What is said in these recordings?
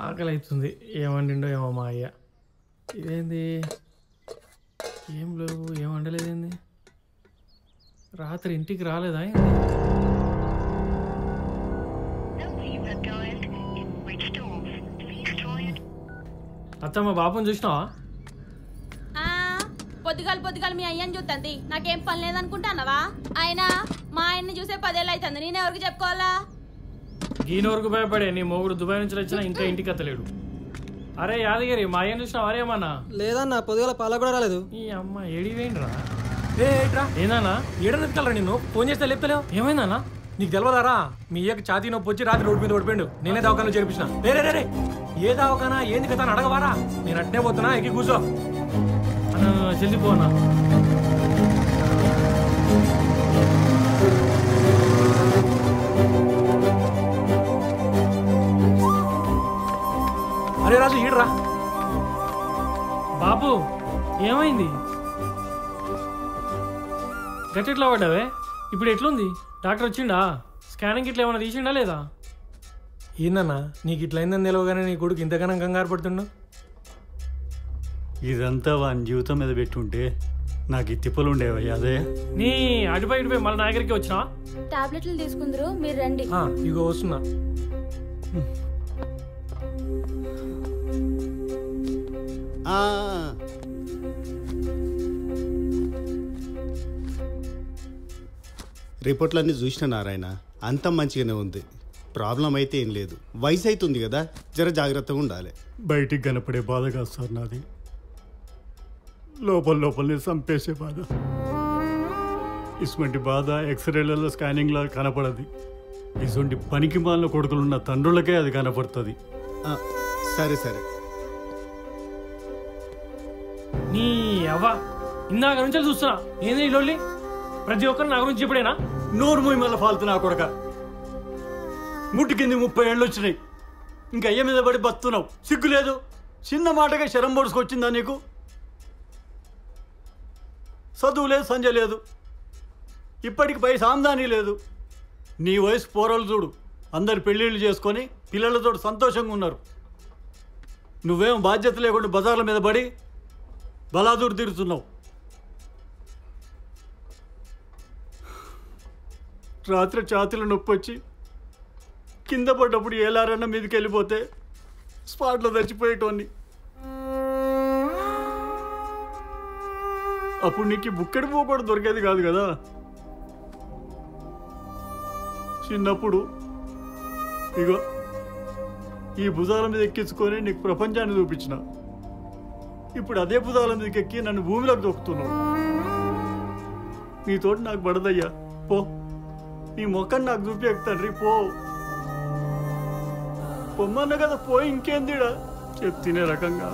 ఆకలి అవుతుంది. ఏమండిండో ఏమో మా అయ్య. ఇదేంది ఏం లేవు, ఏం వండలేదేంది? రాత్రి ఇంటికి రాలేదా ఏంది? అత్తమ్మ బాపుని చూసినావా? పొద్దుగాలు మీ అయ్యని చూస్తుంది. నాకేం పని లేదనుకుంటానవా? అయినా మా ఆయన్ని చూసే 10 ఏళ్ళు అవుతుంది. నేను ఎవరికి చెప్పుకోవాలా? గీనూరుకు భయపడే నీ మొగుడు దుబాయ్ నుంచి వచ్చినా ఇంకా ఇంటికి అత్తలేడు. అరే యాదగిరి, మా అయ్యని చూసినావు? అరేమన్నా లేదన్నా, పొద్దుగాల పాల కూడా రాలేదు. ఈ అమ్మ ఏడివేయండిరా. ఏందన్నా ఏడనెత్తుకెళ్ళరా? నిన్ను ఫోన్ చేస్తే లేపుతలేవు. ఏమైందన్నా? నీకు తెలవదారా? మీ అయ్యకి ఛాతీ నొప్పి వచ్చి రాత్రి రోడ్డు మీద ఓడిపోయిండు. నేనే దవాఖానలో చేర్పించిన. రే ఏ దవాఖానా ఏంది కదా అని అడగవారా? నేను అట్నే పోతున్నా, ఎక్కి కూర్చో. జల్దీ పోనా. అరే రాజు ఈడరా. బాబు ఏమైంది? గట్టెట్లా పడ్డావే? ఇప్పుడు ఎట్లుంది? డాక్టర్ వచ్చిండా? స్కానింగ్ ఇట్లా ఏమైనా తీసిండా లేదా? ఏందన్నా నీకు ఇట్లయిందని తెలియగానే నీ కొడుకు ఇంతగానం కంగారు పడుతుండు? ఇదంతా వాని జీవితం మీద పెట్టుంటే నాకు ఈ తిప్పలు ఉండేవయ్యా. అదే నీ అటుపై ఇటుపై మళ్ళీ నా దగ్గరికి వచ్చినా? టాబ్లెట్లు తీసుకుందరు, మీరు రండి. ఇగో వస్తున్నా. రిపోర్ట్లన్నీ చూసిన నారాయణ, అంత మంచిగానే ఉంది. ప్రాబ్లం అయితే ఏం లేదు. వయసు అవుతుంది కదా, జర జాగ్రత్తగా ఉండాలి. బయటికి కనపడే బాధ కాదు సార్ నాది, లోపలనే చంపేసే బాధ. ఇటువంటి బాధ ఎక్స్రేలలో స్కానింగ్లో కనపడది. ఇటువంటి పనికి మాలిన కొడుకులున్న తండ్రులకే అది కనపడుతుంది. సరే నీ అవ్వ ఇందాక నుంచి చూస్తున్నా. ఏంది లొల్లి? ప్రతి ఒక్కరు నా గురించి ఇప్పుడేనా? నోరు మూయి మళ్ళీ ఫాల్తు నా కొడక. ముట్టి కింది 30 ఏళ్ళు వచ్చినాయి, ఇంకా అయ్య మీద పడి బతున్నావు. సిగ్గు లేదు? చిన్న మాటగా శరం పొడుచుకొచ్చిందా నీకు? చదువు లేదు, సంజ లేదు, ఇప్పటికి పై సాందానీ లేదు. నీ వయసు పోరలు చూడు, అందరు పెళ్ళిళ్ళు చేసుకొని పిల్లలతో సంతోషంగా ఉన్నారు. నువ్వేం బాధ్యత లేకుండా బజార్ల మీద పడి బలాదూరు తిరుగుతున్నావు. రాత్రి ఛాతీలో నొప్పి వచ్చి కింద పడ్డప్పుడు ఏలారన్న మీదకి వెళ్ళిపోతే స్పాట్లో చచ్చిపోయేటోన్ని. అప్పుడు నీకు బుక్కడి పువ్వు కూడా దొరికేది కాదు కదా. చిన్నప్పుడు ఇగో ఈ భుజాల మీద ఎక్కించుకొని నీకు ప్రపంచాన్ని చూపించిన. ఇప్పుడు అదే భుజాల మీదకి ఎక్కి నన్ను భూమిలోకి దొక్కుతున్నావు. నీతోటి నాకు పడదయ్యా, పో. నీ మొక్కని నాకు చూపించక తండ్రి, పో. పొమ్మన్న కదా, పోయి ఇంకేందిడా చెప్తినే రకంగా.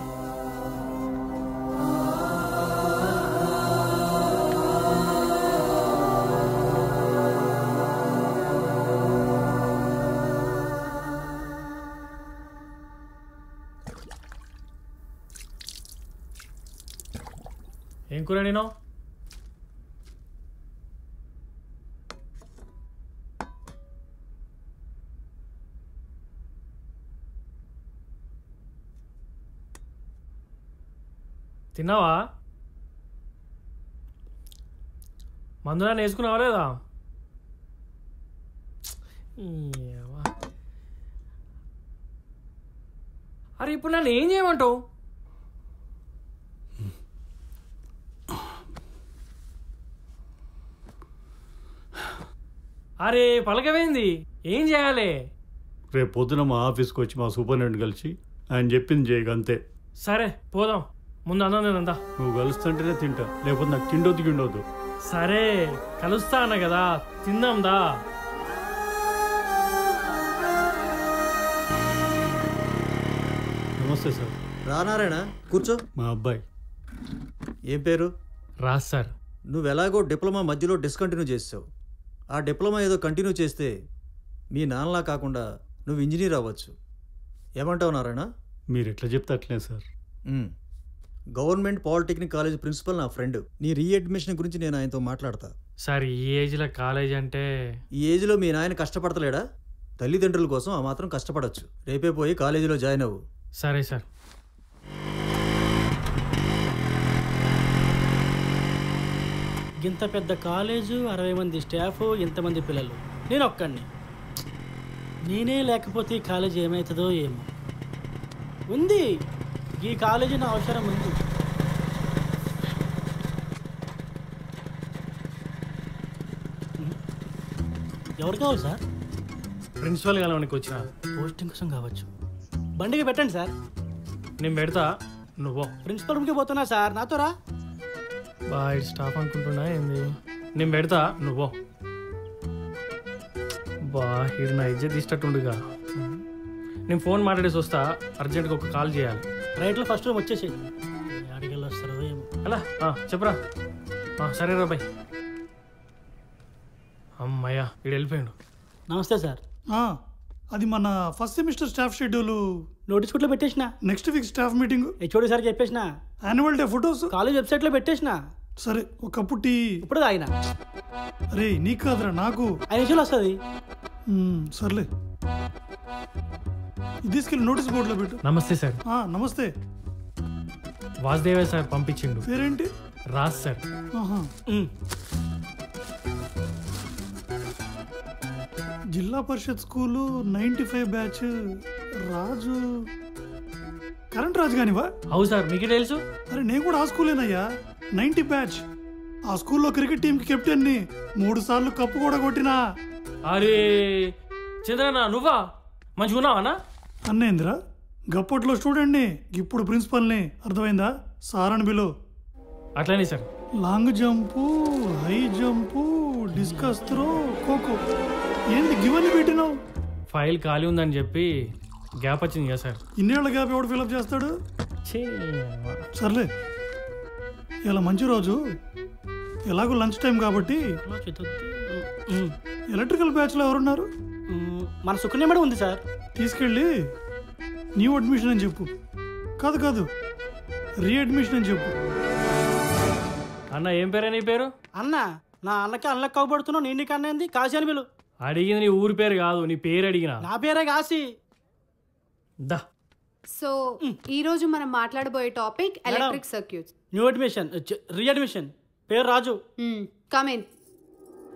ఏం కూర నేను? తిన్నావా? మందులా వేసుకున్నావా లేదా? అరే ఇప్పుడు నన్ను ఏం చేయమంటావు? అరే పలకవేంది? ఏం చేయాలి? రేపు పొద్దున మా ఆఫీస్కి వచ్చి మా సూపరింటెండెంట్ కలిసి ఆయన చెప్పింది చేయగంతే. సరే పోదాం. ముందు అన్నం తినందా? నువ్వు కలుస్తుంటేనే తింటా, లేకపోతే నాకు తిండొద్దు. సరే కలుస్తా అన్న కదా, తిందాందా? నమస్తే సార్. రానారాయణ, కూర్చో. మా అబ్బాయి. ఏం పేరు? రాజ్ సార్. నువ్వు ఎలాగో డిప్లొమా మధ్యలో డిస్కంటిన్యూ చేసావు. ఆ డిప్లొమా ఏదో కంటిన్యూ చేస్తే మీ నాన్నలా కాకుండా నువ్వు ఇంజనీర్ అవ్వచ్చు. ఏమంటావు నారాయణ? మీరు ఎట్లా చెప్తే అట్లే sir. Government polytechnic college principal నా ఫ్రెండ్. నీ రీఅడ్మిషన్ గురించి నేను ఆయనతో మాట్లాడతా. సార్ ఈ ఏజ్లో కాలేజ్ అంటే? ఈ ఏజ్లో మీ నాయన కష్టపడతలేడా? తల్లిదండ్రుల కోసం ఆ మాత్రం కష్టపడచ్చు. రేపే పోయి కాలేజీలో జాయిన్ అవ్వు. సరే సార్. ఇంత పెద్ద కాలేజు, 60 మంది స్టాఫ్, ఇంతమంది పిల్లలు, నేను ఒక్కడిని. నేనే లేకపోతే ఈ కాలేజీ ఏమవుతుందో ఏమో. ఉంది, ఈ కాలేజీ నా అవసరం ఉంది. ఎవరు కావాలి సార్? ప్రిన్సిపల్ కలవడానికి వచ్చిన. పోస్టింగ్ కోసం కావచ్చు. బండికి పెట్టండి సార్. నేను పెడతా, నువ్వు. ప్రిన్సిపల్ రూమ్కి పోతున్నా సార్, నాతో రా. బాయ్ స్టాఫ్ అనుకుంటున్నా ఏంది. నేను పెడతా, నువ్వు. బా ఇది నా ఇజ్జత్ ఇష్టట్టుండుగా. నేను ఫోన్ మాట్లాడేసి వస్తా, అర్జెంట్గా ఒక కాల్ చేయాలి. రైట్లో ఫస్ట్ రూమ్ వచ్చేసి అడిగెళ్ళి వస్తారో ఏమో. అలా చెప్పరా. సరేరా బాయ్. అమ్మయ్యా వీడు వెళ్ళిపోయాడు. నమస్తే సార్. అది మన first semester staff schedule notice బుక్లో పెట్టేసిన. Next week staff meeting HOD sir చెప్పేసిన. యాన్యువల్ డే ఫొటోస్ కాలేజ్ వెబ్సైట్లో పెట్టేసిన. సరే ఒక కప్పు టీ. ఇప్పుడు తాగిన. అరే నీకు కాదురా నాకు. 5 నిమిషాలు వస్తుంది. సర్లే ఇది తీసుకెళ్ళి నోటీస్ బోర్డులో పెట్టు. నమస్తే సార్. నమస్తే. వాసుదేవ సార్ పంపించిండు. పేరేంటి? రాజ్ సార్. జిల్లా పరిషత్ స్కూలు 95 బ్యాచ్. రాజు కరెంట్ రాజు కానివా? అవు సార్, మీకే తెలుసు. అరే నేను కూడా ఆ స్కూలేనయ్యా, 90 బ్యాచ్. ఆ స్కూల్లో క్రికెట్ టీంకి కెప్టెన్ ని, 3 సార్లు కప్పు కూడా కొట్టినా. అరే చంద్రనా, నువ్వా? మంచిగున్నావా? అన్నేంద్రా, గప్పట్లో స్టూడెంట్ని, ఇప్పుడు ప్రిన్సిపల్ని. అర్థమైందా? సార్ అని బిలో. అట్లనే sir. Long jump, high jump, discus throw, kho kho. ఏంటి గివన్నీ పెట్టినావు? ఫైల్ ఖాళీ ఉందని చెప్పి గ్యాప్ వచ్చింది కదా సార్. ఇన్నేళ్ల గ్యాప్ ఎవడు ఫిల్అప్ చేస్తాడు? సర్లే, ఇలా మంచి రోజు, ఎలాగో లంచ్ టైం కాబట్టి ఎలక్ట్రికల్ బ్యాచ్లో ఎవరున్నారు? మన సుకన్య మేడం ఉంది సార్. తీసుకెళ్ళి న్యూ అడ్మిషన్ అని చెప్పు. కాదు రీఅడ్మిషన్ అని చెప్పు. అన్న ఏం పేరే నీ పేరు? అన్న, నా అన్నకి అన్నకి కావబడుతున్నావు. నేను నీకు అన్నది కాశీ అని పిలు. అడిగింది నీ ఊరి పేరు కాదు, నీ పేరు అడిగిన. నా పేరే కాశీ. దా. సో ఈరోజు మనం మాట్లాడబోయే topic electric circuits. New admission, readmission. పేరు రాజు. కమ్ ఇన్,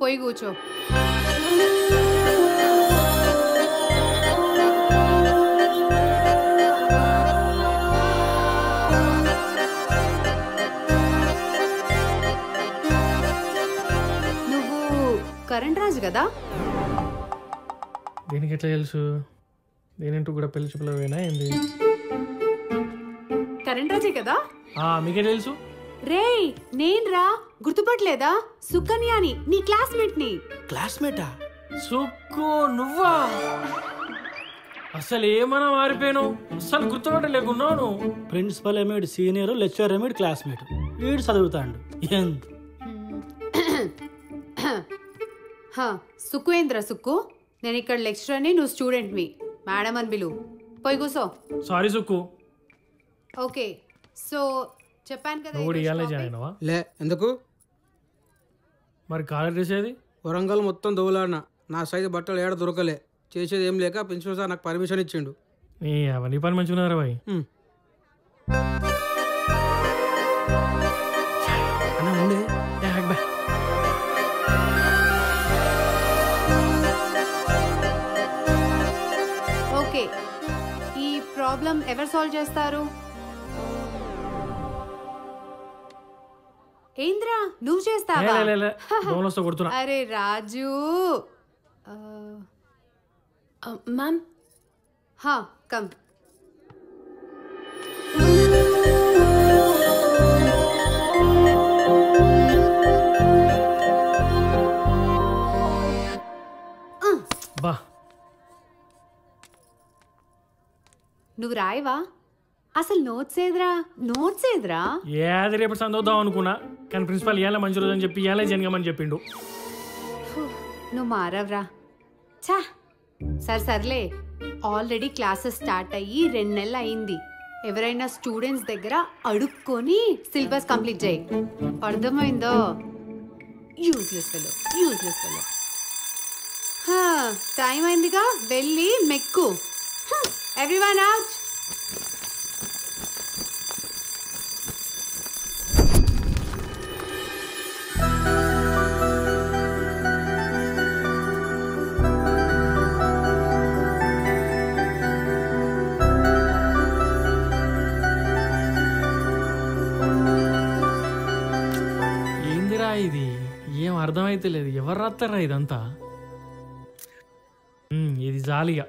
పోయి కూర్చో. కరెంట్ రాజు కదా? దీనికి ఎట్లా తెలుసు? దేనింటూ కూడా పెళ్లి చూపులవేనా ఏంది? కరెంట్ రాజే కదా? మీకే తెలుసు? రే నేను రా, గుర్తుపట్టలేదా? సుకన్యాని, నీ క్లాస్మేట్ ని. క్లాస్మేటా? సుక్కు నువ్వా? అసలు ఏమన్నా మారిపోయాను, అసలు గుర్తుపట్టలేకున్నాను. ప్రిన్సిపల్ ఏమేడు సీనియర్, లెక్చరర్ ఏమేడు క్లాస్మేట్. వీడు చదువుతాడు. సుఖేంద్ర సుక్కు, నేను ఇక్కడ లెక్చరర్ని, నువ్వు స్టూడెంట్వి. మేడం అని బిలు. పోయి కూర్చో. సారీ సుక్కు. ఓకే, సో చెప్పాను కదా. నువ్వు ఇయాలే జాయిన్ అయినావా? లే, ఎందుకు? మరి కాలేజ్ డ్రెస్ ఏది? వరంగల్ మొత్తం దోవులాడినా, నా సైజు బట్టలు ఏడ దొరకలే. చేసేది ఏం లేక ప్రిన్సిపల్ సార్ నాకు పర్మిషన్ ఇచ్చిండు. అవన్నీ పని మంచిగా ఉన్నారా బాయ్? ఉండే ఓకే, ఈ ప్రాబ్లం ఎవరు సాల్వ్ చేస్తారు? ఏంద్రా నువ్వు చేస్తావా? అరే రాజు. మ్యామ్. కమ్. బా, నువ్వు రాయవా? అసలు నోట్స్ ఏదిరా? నోట్స్ ఏదిరా? ఏది రేపు చదువుదాం అనుకున్నా, కానీ ప్రిన్సిపల్ ఇవాళ మంచి రోజు అని చెప్పి ఇవాళ జనగమని చెప్పిండు. నువ్వు మారవరా. చా, సర్లే, ఆల్రెడీ క్లాసెస్ స్టార్ట్ అయ్యి 2 నెలలు అయింది. ఎవరైనా స్టూడెంట్స్ దగ్గర అడుక్కొని సిలబస్ కంప్లీట్ చేయి. అర్థమైందో? Useless fellow. టైం అయిందిగా, వెళ్ళి మెక్కు. Everyone out. ఏందిరా ఇది? ఏం అర్థమైతే లేదు. ఎవరు రాస్తారా ఇదంతా? ఇది జాలిగా